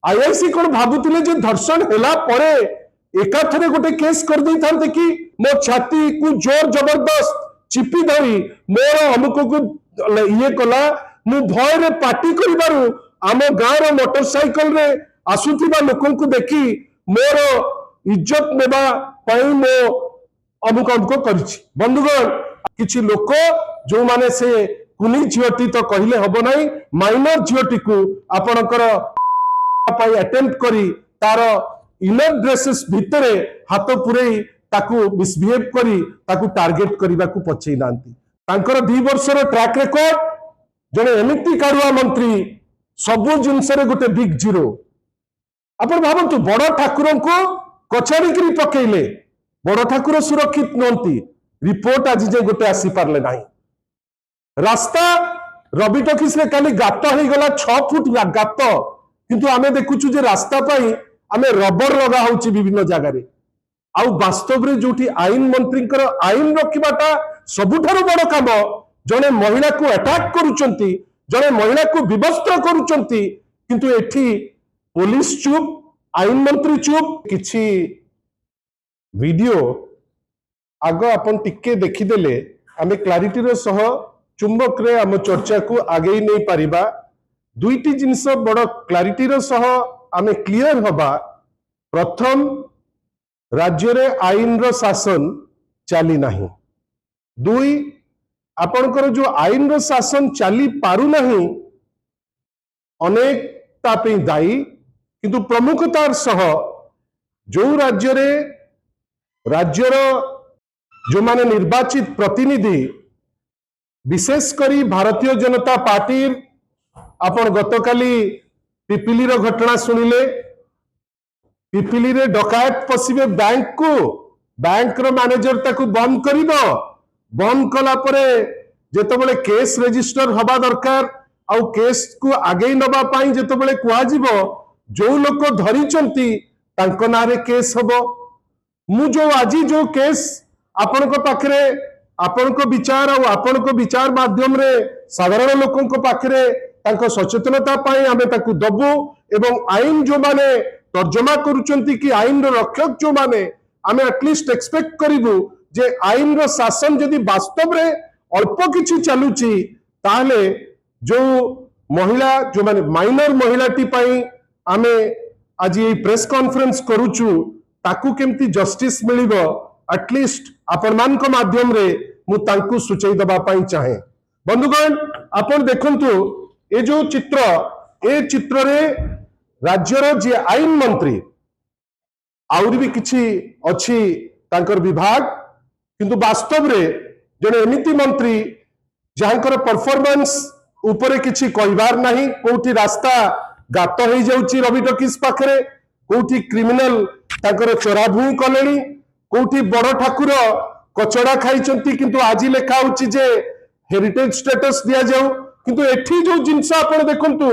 IIC कौन भावुले धर्षण हैला परे एकाथरे गोटे केस कर दे था कि मो छाती को जोर जबरदस्त चिपी धरी मोर अमुक को ये कला मु भय रे पार्टी करिबारु आम गाँव मोटरसाइकल रे आसुथिबा लोकन को देखी मोर इज्जत नेबा पई मो अमुक अमुक करिछि। बंधुगण किछि लोक जो माने से कुनी झियोटी तो कहले हबो नाही माइनर झियोटी को आपणकर अटेम्प्ट करी तार इनर ड्रेसेस भितरे हाथ पुरई ताकू मिसबिहेव करी ताकू टार्गेट करने को पछई नांती। तांकर 2 वर्षर ट्रैक रिकॉर्ड जने एमिति कारुआ मंत्री सबु जिनस गोटे बिग जीरो। आपण भावतु बड़ ठाकुर को कचाड़ी करी पकेले बड़ ठाकुर सुरक्षित नहती रिपोर्ट आज जे गोटे आसी पारले नाही। रास्ता रवि टॉकीज रे काली गात हो गला 6 फुट गात किंतु आमे देखुछु जे रास्ता पाई आमे रबर लगा होची विभिन्न जगह रे आउ वास्तव रे जोठी आईन मंत्री आईन रखिबाटा सबुठारो बड़ काम। जने महिला को अटैक करूचंती जने महिला को विवस्त्र करूचंती किंतु एठी पुलिस चुप आईन मंत्री चुप। किछि वीडियो आग अपन टिके देखिदेले आमे क्लारिटी रो सह चुंबक रे आम चर्चा को आगे नहीं पारिबा। दुईटी जिनस बड़ क्लारिटी रो सह आमे क्लियर हबा। प्रथम राज्य रे आईन रो शासन चली नाही। दुई आपनकर जो आईन रो शासन चली पारु नाही अनेक तापे दायी किंतु प्रमुखतार सह जो राज्य रे राज्यर जो माने निर्वाचित प्रतिनिधि विशेष करी भारतीय जनता पार्टी आपण गतकाली पिपिली रो घटना सुनिले। पिपिली रे डकायत पसिबे बैंक को बैंक रो मैनेजर ताकू बंद करिबो बंद कला परे जेतबेले केस रजिस्टर हबा दरकार आउ केस को आगे नबा पाई जेतबेले कुआ जीवो जो लोक धरिचंती तांको नारे केस हबो। मु जो आजी जो केस आपण को पाखरे आपण को विचार और आपण को विचार माध्यम रे साधारण लोकों को पाखरे तांको सचेतनता पाई आमे ताकू दबु एवं आईन जो माने तर्जमा करूचंती कि आईन रो रक्षक जो माने आमे एटलिस्ट एक्सपेक्ट करिबु जे आईन रो शासन जदि वास्तव रे अल्प किछि चलुची ताले जो महिला जो माने माइनर महिलाटी पाई आमे आज ये प्रेस कॉन्फ्रेंस करूचु ताकू केमती जस्टिस मिलिबो एटलिस्ट आपण मान को माध्यम रे मु तांकू सूचई दबा पाई चाहे। बंधुगण आपण देखंतु ए जो चित्र रे राज्यर जे आईन मंत्री आउरी भी किछि अछि तांकर विभाग किंतु वास्तव रे जने एमिति मंत्री जहांकर परफॉर्मेंस ऊपर किछि कहबार नाही। कोठी रास्ता गात हो जाउची रवि टॉकीज पाखरे कोठी क्रिमिनल तांकर चोराभूई कलेनी कोठी बड़ ठाकुर कचड़ा खाइचंती किंतु आज लेखा होची जे हेरिटेज स्टेटस दिया जाऊ किंतु एठी जो जिनस आपण देखंतु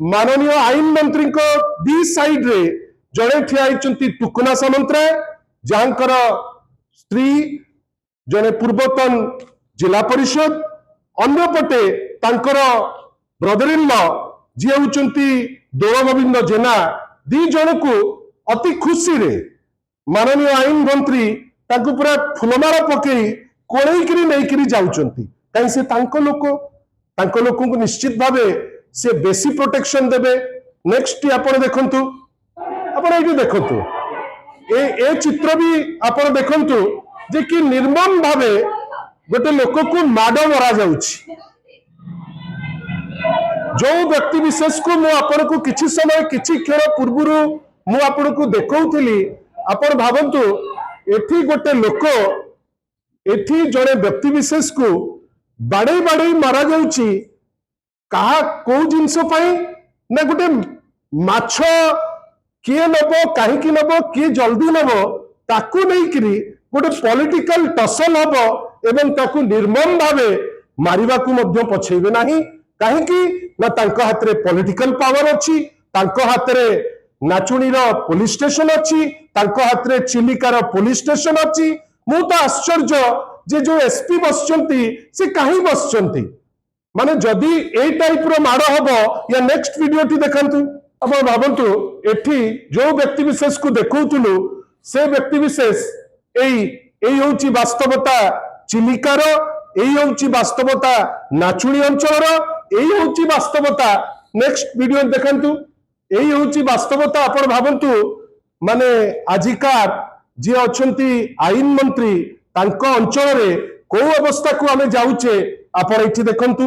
माननीय आईन मंत्री को दी साइड रे जड़े ठिया आइचंती टुकुना सामंतराय जहांकर स्त्री जने पूर्वतन जिला परिषद अन्य पटे तांकर ब्रदर इन लॉ जी होचंती दोल गोविंद जेना दी जन को अति खुशी रे माननीय आईन मंत्री तांको पूरा फुलमाला पकई कोळेइकरी नेइकरी जाउचंती काई से तांको लोक को निश्चित भावे से बेसी प्रोटेक्शन देबे। नेक्स्ट आपण देखंतु आपण एठी देखंतु ए चित्र भी आपण देखंतु जे कि निर्मम भावे गोटे लोक को माडो मरा जाउछि। जो व्यक्ति विशेष को मु आपण को किछि समय किछि क्षण पूर्वरु मु आपण को देखौथिली आपण भावंतु एठी गोटे लोक एठी जड़े व्यक्ति विशेष को बाड़े बाड़े मारा जाउछि कहा को जिनस पाई ना गोटे माछ किए नबो काहे कि नबो किए जल्दी नबो ताकू नहीं करी गोटे पॉलिटिकल टसल हबो एवं ताकू निर्मम भावे मारिबा को मध्य पछेबे नाही। काहे कि ना तांको हाथ रे पॉलिटिकल पावर अछि तांको हाथ रे नाचुणीर पुलिस स्टेशन अच्छी हाथ रे चिलिकार पुलिस स्टेशन अच्छी। मु तो आश्चर्य जे जो एसपी बसचंती से कहीं बसचंती माने जदि ए टाइप रो माड़ हबो या नेक्स्ट वीडियो टी देखंतु ଆପଣ ଭାବନ୍ତୁ ଏଠି ଯୋଉ ବ୍ୟକ୍ତି ବିଶେଷ को ଦେଖଉଥିଲୁ ସେ ବ୍ୟକ୍ତି ବିଶେଷ ଏଇ ହଉଛି ବାସ୍ତବତା ଚିଲିକାର, ଏଇ ହଉଛି ବାସ୍ତବତା ନାଚୁଣୀ ଅଞ୍ଚଳର, ଏଇ ହଉଛି ବାସ୍ତବତା। ନେକ୍ସଟ ଭିडिଓ ଦେଖନ୍ତୁ। ଏଇ ହଉଛି ବାସ୍ତବତା। ଆପଣ ଭାବନ୍ତୁ ମାନେ ଆଜିକାର ଯିଏ ଅଛନ୍ତି ଆଇନ ମନ୍ତ୍ରୀ ତାଙ୍କ ଅଞ୍ଚଳରେ କୋଉ ଅବସ୍ଥାକୁ ଆମେ ଯାଉଛେ ଆପଣ ଏଠି ଦେଖନ୍ତୁ।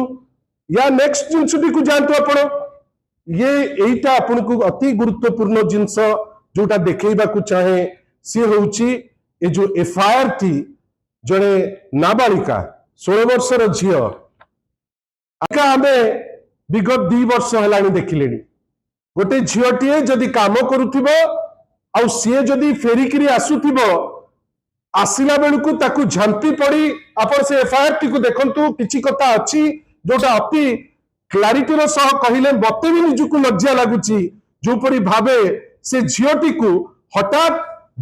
या नेक्स्ट जिनसटी को जानते आपण ये एटा आपन को अति गुरुत्वपूर्ण जिनस जोटा देखैबा को चाहे सी होउची ए जो एफआईआर थी जने नाबालिका 16 वर्षर झियो आका हमें विगत 2 वर्ष हलानी देखिलेनी गोटे झियोटीए जदि काम करूथिबो आ सी जदि फेरिकिरी आसुथिबो आसिला बेलकू ताकू झांपी पड़ी आपण से एफआईआर टी को देखंतु किछि कथा अछि जोटा अति क्लारिटीर सह कहले मते भी निजुक लज्जा लगुची जोपरी भावे से झियोटी को हठात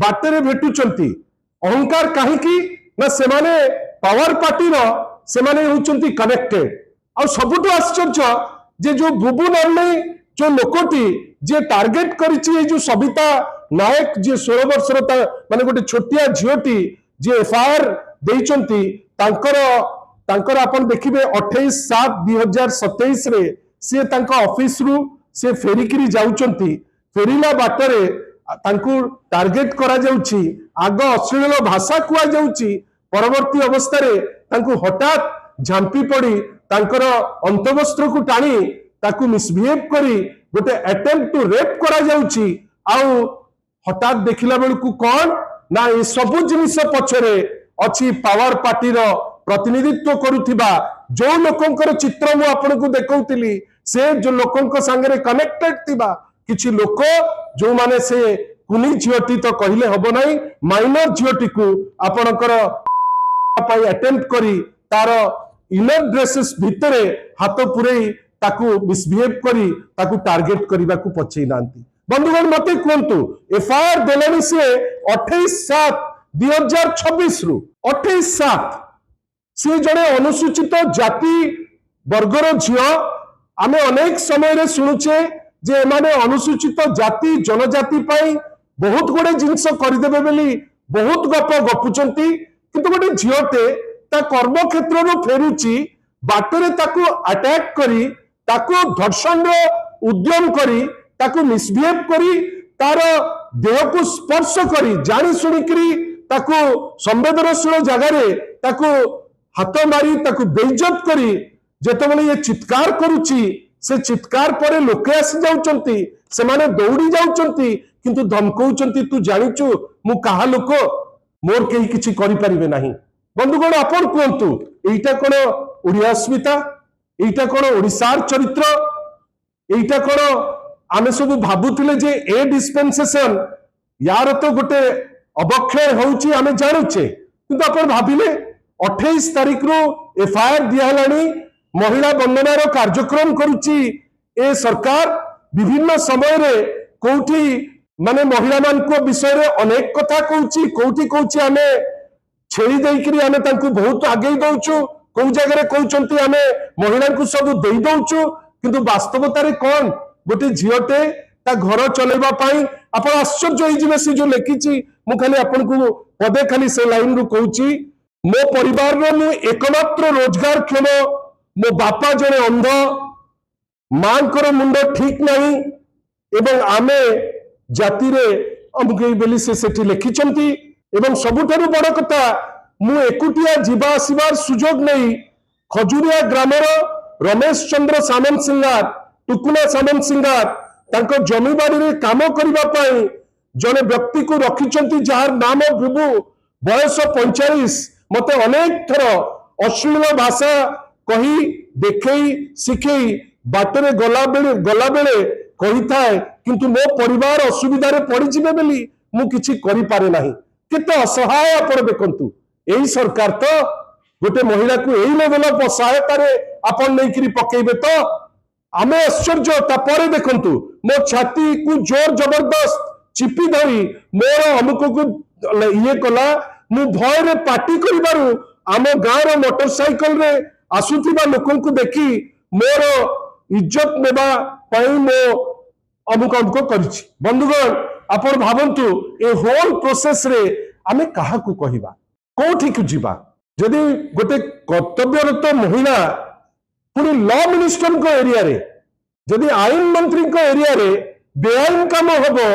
बाटरे भेटुचंती अहंकार काहेकि ना सेमाने पावर पार्टी रो सेमाने होचंती कनेक्टेड आ सबुठु आश्चर्य जे जो बुबु नामनी जो लोकटी जे टार्गेट करिछि ए जो सविता नायक जे 16 वर्षर माने गोटे छोटिया झियोटी जे एफआईआर देइचंती तांकर आपण देखिबे 28/7/2027 रे से तांका ऑफिस रु से फेरिकिरी जाउचंती फेरिला बाटरे तांकु टार्गेट करा जाउची आग अश्लील भाषा कुआ जाउची परवर्ती अवस्था रे तांकु हठात झांपी पड़ी तांकर अंतवस्त्र को टाणी ताकु मिसबिहेव करी गोटे अटेम्प्ट टू रेप करा जाउची आउ हठात देखिला बेलकू कौन ना ए सबु जिनिस पछरे अछि पावर पार्टी रो प्रतिनिधित्व करुथिबा जो लोकंकर चित्र मु आपनको देखौतिली से जो लोकंक संगे कनेक्टेड थिबा किछि लोक जो माने से कुनी झियोटी तो कहले हबो नाही माइनर झियोटी को आपनकर पाई अटेम्प्ट करी तार इनर ड्रेसेस भितरे हाथ पुरई ताकू मिसबिहेव करी ताकू टार्गेट करबा को पछै नांती। बंधुगण मते कहंतु एफआईआर देलानी से 28/7/2026 रु 28/7 से जड़े अनुसूचित जाति वर्गर झियो आमे अनेक समय रे सुनुचे जे माने अनुसूचित जाति जनजाति पाई बहुत गुडे जिंस करदेबे बेली बहुत गप गपुचंती किंतु गोटे झियोटे ता कर्म क्षेत्र रो फेरुची बाटरे ताकू अटैक करी ताकू धर्षण रो उद्यम करी ताकू मिसबिहेव करी तार देह को स्पर्श करी जानी सुनिकरी ताकू संवेदनशील जगह रे ताकू हाथ मारी ताकू बेइज्जत करी जेतेबेले ये चित्कार करूची से चित्कार परे लोके आसी जाउचंती से माने दौड़ी जाउचंती किंतु धमकौचंती तू जानिचु मु काहा लोक मोर केही किछि करि परिबे नाही। बंधुगण आपण कहंतु एइटा कोन ओडिया अस्मिता एइटा कोन ओडिसार चरित्र एइटा कोन आमे सब भाबुथिले जे ए डिस्पेंसेशन यार तो गोटे अवक्षय होउची आमे जानुचे किंतु आपण भाबिले 28 तारीख रो एफआईआर दियालानी महिला बंधनार कार्यक्रम करुची ए सरकार विभिन्न समय रे कोठी माने महिला मान को विषय रे अनेक कथा कहूची कोठी कहूची आमे छेड़ी देइकरी आमे तांकु बहुत आगे दउचु कोन जगह रे कहउचंती आमे महिला को सब देई दउचु किंतु वास्तवता रे कोन गोटे झियोटे ता घर चलेबा पाई आपण आश्चर्य होई जिवे से जो लेखिची मु खाली आपण को पदे खाली से लाइन रु कहूची मो परिवार रो मु एकमात्र रोजगार क्षम मो बापा जने अंध मांकर मुंड ठीक नहीं एवं आमे जाति रे अमुके बेली से सेठी लेखिचंती एवं सबुठारु बड़ कथा मु एकुटिया जीवा आसीबार सुजोग नहीं खजुरिया ग्रामर रमेश चंद्र सामंत सिंगार टुकुना सामंत सिंगार तांको जमीबाड़ी रे काम करिबा पाई जने व्यक्ति को रखिचंती जार नाम बुबु बयस 45 मते अनेक थर अश्लील भाषा कही देखई सिखई बाटरे गला बेले कही थाए किंतु मो परिवार असुविधा रे पड़ी जिवे बेली मु किछि करि पारे नाही केते असहाय आपण देखंतु एही सरकार तो गोटे महिला को एही लेवल ऑफ सहायता रे आपण नैकरी पकेइबे तो आमे आश्चर्य तापरे देखंतु मो छाती को जोर जबरदस्त चिपी धरी मोर अमुक को ये कला मु भय रे पार्टी करिबारु आम गाँव रो मोटरसाइकल रे आसुथिबा लोकन को देखी मोर इज्जत नेबा पई मो अमुक अमुक करिछि। बंधुगण आपण भावंतु ए होल प्रोसेस रे आमे काहाकू कहिबा कोठी को जीवा जदि गोटे कर्तव्यरत महिला पुणी लॉ मिनिस्टर को एरिया रे जदि आईन मंत्री को एरिया रे बेआईन काम हबो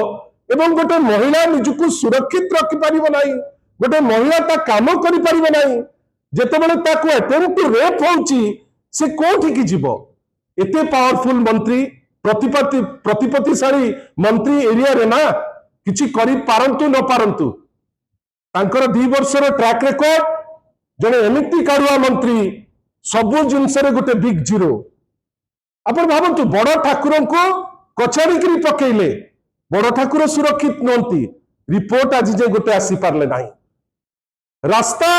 एवं गोटे महिला निजको सुरक्षित रखि परिबो नाही गोटे महिला ता काम करि परिबो नाही जेतेबेले ताको अटेम्प्ट टू रेप होउची से कोठी की जीवो एते पावरफुल मंत्री प्रतिपत्तिशाली मंत्री एरिया रे ना किछि करि पारंतु न पारंतु तांकर 2 वर्षर ट्रैक रिकॉर्ड जने एमिति कारुआ मंत्री सबु जिनस रे गोटे बिग जीरो आपण भावंतु बड़ ठाकुर को कछाड़ी करी पकेइले बड़ ठाकुर सुरक्षित नंती रिपोर्ट आज जे गोटे आसी पारले नाही रास्ता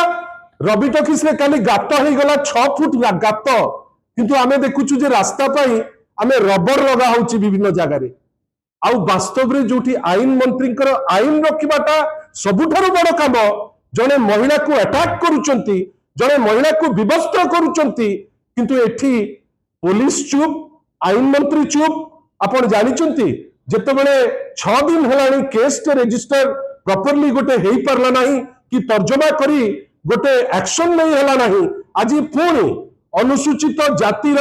रवि टॉकीज रे खाली गात हो गला 6 फुट गात किंतु आमे देखुछु जे रास्ता पाई आमे रबर लगा होची विभिन्न जगह रे आउ वास्तव रे जोठी आईन मंत्री आईन रखिबाटा सबुठारो बड़ काम जने महिला को अटैक करूचंती जने महिला को विवस्त्र करूचंती किंतु एठी पुलिस चुप आईन मंत्री चुप आपण जानिचंती जेतेबेले 6 दिन हेलानी केस टे रजिस्टर प्रॉपर्ली गोटे हेई परला नाही कि तर्जमा करी गोटे एक्शन नहीं हेला नाही आज पुणी अनुसूचित जातिर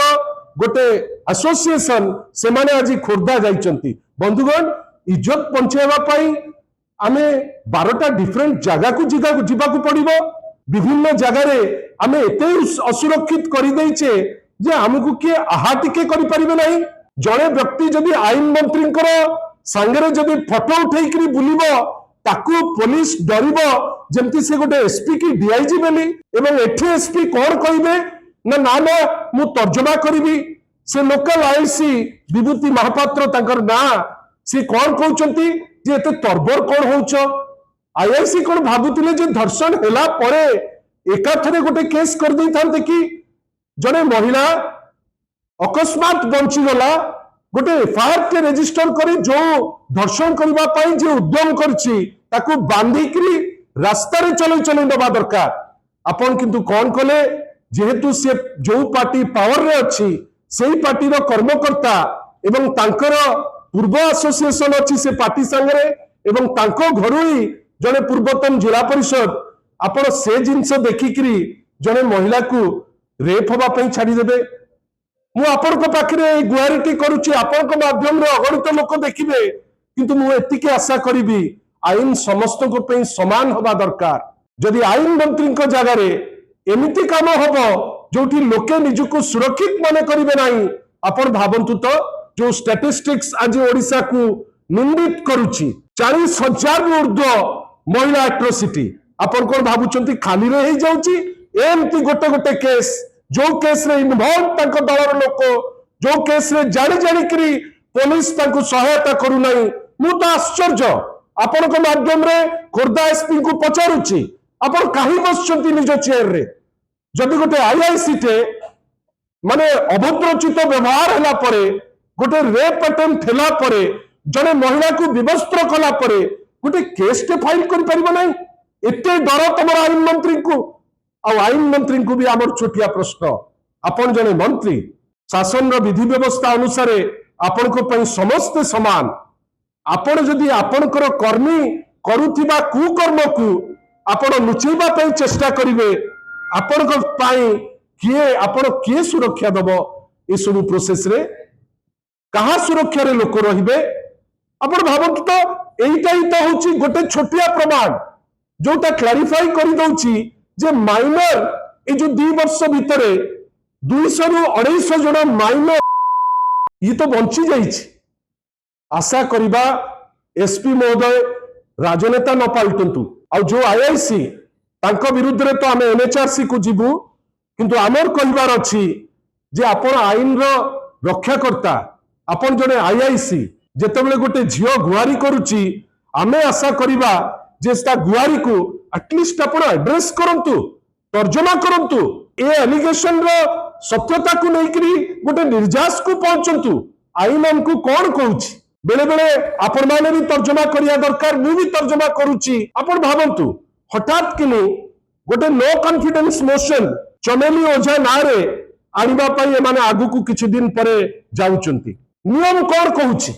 गोटे एसोसिएशन से माने आज खोर्धा जाइचंती बंधुगण इज्जत पहुंचाइबा पाई आमे 12टा डिफरेंट जगह को जीवाकू पड़िबो विभिन्न जगह रे आमे एते असुरक्षित करि दैछे जे हमकु के आहा टिके करि परिबे नाही जणे व्यक्ति जदि आईन मंत्रींकर संगरे जदि फोटो उठेई करी बुलिबो ताकू पुलिस डरिबो जेमति से गोटे एसपी की डीआईजी बेली एवं एठी एसपी कोन कहिबे ना ना ना मु तर्जमा करिबी से लोकल आईसी विभूति महापात्र तांकर ना से कोन कहउचंती जे एते तरबर कोन होउछ आईआईसी कोन भाबुतिले जे धर्षण होला परे एकाथरे गोटे केस कर दै थांते कि जने महिला अकस्मात बंची गला गोटे एफआईआर के रजिस्टर करी जो धर्षण करबा पई जे उद्यम करछि ताकू बांधी करी रास्ता रे चलै नबा दरकार आपण किंतु कोन कले जेहेतु से जो पार्टी पावर रे अछि सेही पार्टी रो कर्मकर्ता एवं तांकर पूर्व एसोसिएशन अछि से पार्टी संगरे एवं तांको घरुई जने पूर्वतन जिला परिषद आपण से जिंस देखिकरी जने महिला को रेप होबा पई छाडी देबे मु आपण को पाखरे गुहारिटी करूची आपण को माध्यम रे अगणित लोक देखिबे किंतु मु एतिके आशा करिबी आईन समस्त को पई समान होबा दरकार जदि आईन मंत्री को जगह रे एमिति काम हबो जोठी लोके निजको सुरक्षित माने करिवे नाही आपण भाबंतु तो जो स्टैटिस्टिक्स आज ओडिसा को निंदित करूची 40,000 ऊर्ध्व महिला एट्रोसिटी आपण कोन भाबुचंती खाली रे ही जाउची एमती गोटे गोटे केस जो केस रे इन्वॉल्व तांको दलर लोक जो केस रे जानि जानि करी पुलिस तांको सहायता करू नाही मु तो आश्चर्य आपण को माध्यम रे खोर्धा एसपी को पचारुची आपण काहे बसचंती निज चेयर रे जदि गोटे आईआईसी टे माने अभद्रचित व्यवहार हला परे गोटे रेप अटेम्प्ट हला परे जने महिला को विवस्त्र कला परे गोटे केस टे फाइल करि परिबो नाही एते डर तमर आईन मंत्री को आ आईन मंत्री को भी आमर छोटिया प्रश्न आपण जने मंत्री शासन रो विधि व्यवस्था अनुसार आपण को पई समस्त समान आपण जदि आपणकर कर्मी करूथिबा कुकर्म को आपण लुचैबा पई चेष्टा करिवे आपण को पई किए सुरक्षा दबो ए सब प्रोसेस रे कहा सुरक्षा रे लोक रहिबे आपण भाबत तो एइटा ही तो होची गोटे छोटिया प्रमाण जोटा क्लैरिफाई करि दउची जे माइनर ए जो 2 वर्ष भितरे 200 रु 250 जण माइनर ये तो बंची जाइछि आशा करिबा एसपी महोदय राजनेता न पाल्टंतु आ जो आईआईसी तांको विरुद्ध रे तो आमे एनएचआरसी को जीवु किंतु आमर कहिबार अछि जे आपण आईन रो रक्षाकर्ता आपण जने आईआईसी जेतेबेले गोटे झियो गुहारी करूची आमे आशा करिबा जे ता गुहारी को एटलिस्ट आपण एड्रेस करंतु तर्जमा करंतु ए एलिगेशन रो सत्यता को नेकरी गोटे निर्जास को पहुंचंतु आईन हमको कोन कहूची बेले बेले आपण माने भी तर्जमा करिया दरकार मु भी तर्जमा करूची आपण भाबंतु हठात किनी गोटे नो कॉन्फिडेंस मोशन चमेली ओझा नारे आनिबा पई माने आगु को किछि दिन परे जाउचंती नियम कोन कहूची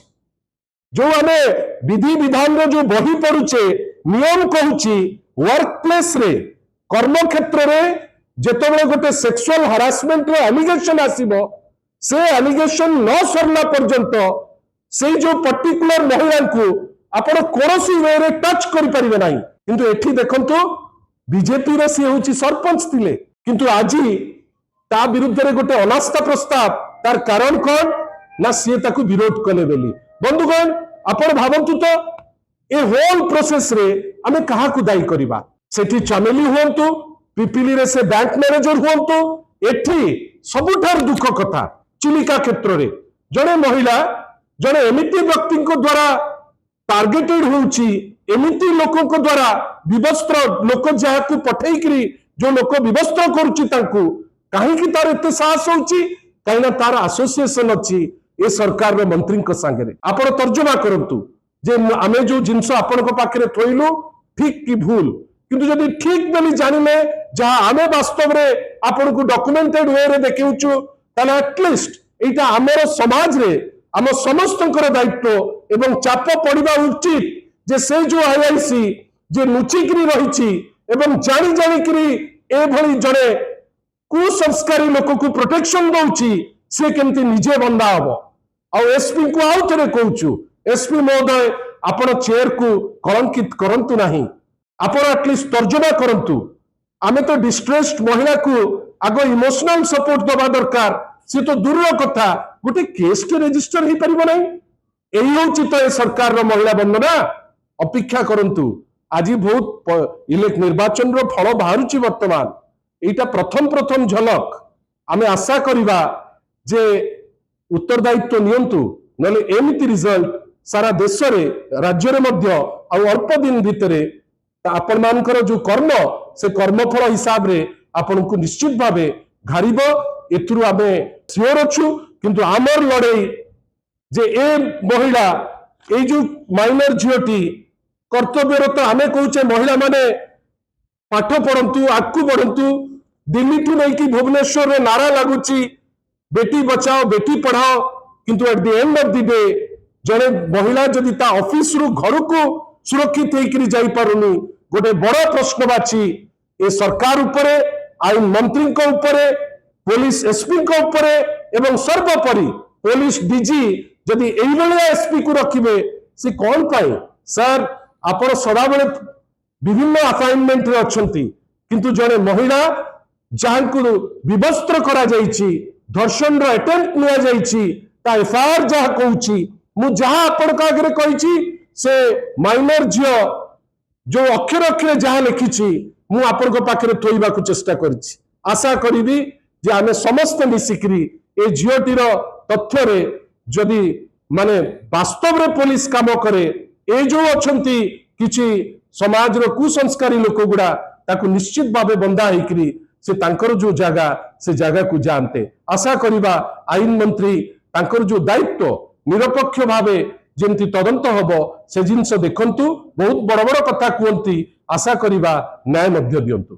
जो आमे विधि विधान रो जो बही पड़ुचे नियम कहूची वर्क प्लेस रे कर्म क्षेत्र रे जेतबेले गोटे सेक्सुअल हरासमेंट रो एलिगेशन आसीबो से एलिगेशन न सरला पर्यंत से जो पर्टिकुलर महिला को आपण कोनोसी वे रे टच करि परिबे नाही किंतु एठी देखंतु बीजेपी रे से होची सरपंच थिले किंतु आजी ता विरुद्ध रे गोटे अनास्था प्रस्ताव तार कारण कोन ना से ताकू विरोध कले बेली बंधुगण आपण भावंतु तो ए होल प्रोसेस रे आमे कहा को दायी करिबा सेठी चमेली हुंतु पिपिली रे से बैंक मैनेजर हुंतु एठी सबुठार दुख कथा चिलिका क्षेत्र रे जड़े महिला जड़े एमिति व्यक्ति को द्वारा टार्गेटेड होउची एमिति लोकों को द्वारा विवस्त्र लोक जहां पठेई जो लोक विवस्त्र करुची तांकू काहे की तार एते साहस होउची काइना तार एसोसिएशन अछि ए सरकार रे मंत्री को संगे आपण तर्जुमा करंतु जे आमे जो जिंस आपण को पाखरे थोइलु ठीक की भूल किंतु जदि ठीक बोली जानिले जहां आमे वास्तव रे आपण को डॉक्यूमेंटेड वे रे देखिउछु ताला एटलिस्ट एटा हमर समाज रे हम समस्तंकर दायित्व एवं चाप पड़िबा उचित जे से जो आईआईसी जे लुचिकरी रहिछि एवं जानी जानी करी ए भली जड़े कुसंस्कारी लोक को प्रोटेक्शन दउछि से केमती निजे बंदा हबो आ एसपी को आउ थरे कहूछु एसपी महोदय आपण चेयर को कलंकित करंतु नाही आपण एटलिस्ट तर्जुमा करंतु आमे तो डिस्ट्रेस्ड महिला को आगो इमोशनल सपोर्ट दबा दरकार से तो दूर कथा गोटे केस के रजिस्टर हो पारिबो नाही एही होछि तो ए सरकार रो महिला बंधना अपेक्षा करंतु आज बहुत इलेक्ट निर्वाचन रो फल बाहरुछि वर्तमान एटा प्रथम झलक आमे आशा करिबा जे उत्तरदायित्व नियंतु नले एमिति रिजल्ट सारा देश रे राज्य रे मध्य आ अल्प दिन भितरे आपण मानकर जो कर्म से कर्मफल हिसाब रे आपण को निश्चित भावे घारिबो एथुरु आमे सियोर अछु किंतु आमर लड़ाई जे ए महिला ए जो माइनर झियोटी कर्तव्यरत आमे कहूचे महिला माने पाठ पढ़ंतु आगु बढ़ंतु दिल्ली ठू नहीं कि भुवनेश्वर रे नारा लागुची बेटी बचाओ बेटी पढ़ाओ किंतु at the end of the day जड़े महिला जदि ता ऑफिस रु घर को सुरक्षित होकर जाई पारुनी गोटे बड़ प्रश्नवाची ए सरकार उपरे आईन मंत्री को उपरे पुलिस एसपी को उपरे एवं सर्वोपरि पुलिस डीजी जदि एई बेले एसपी को रखिबे से कौन पाए सर आपण सदा बेले विभिन्न असाइनमेंट रे अछंती किंतु जड़े महिला जहां को विवस्त्र करा जाईची धर्षण रो अटेम्प्ट लिया जाईची ता एफआईआर जहां कहूची मु जहां आपण का आगे कहिची से माइनर झियो जो अक्षर अक्षर जहां लिखिची मु आपण को पाखरे थोइबा को चेष्टा करछि आशा करिबी जे आमे समस्त मिसिकरी ए झियोटीर तथ्य रे जदि माने वास्तव रे पुलिस काम करे ए जो अछंती किछि समाज रो कुसंस्कारी लोक गुडा ताकू निश्चित भावे बंदा हेकरी से तांकर जो जगह को जानते आशा करिबा आईन मंत्री तांकर जो दायित्व निरपेक्ष भावे जेमती तदंत हबो से जिनस देखंतु बहुत बड़ बड़ कथा कहती आशा करिबा न्याय मध्य दियंतु।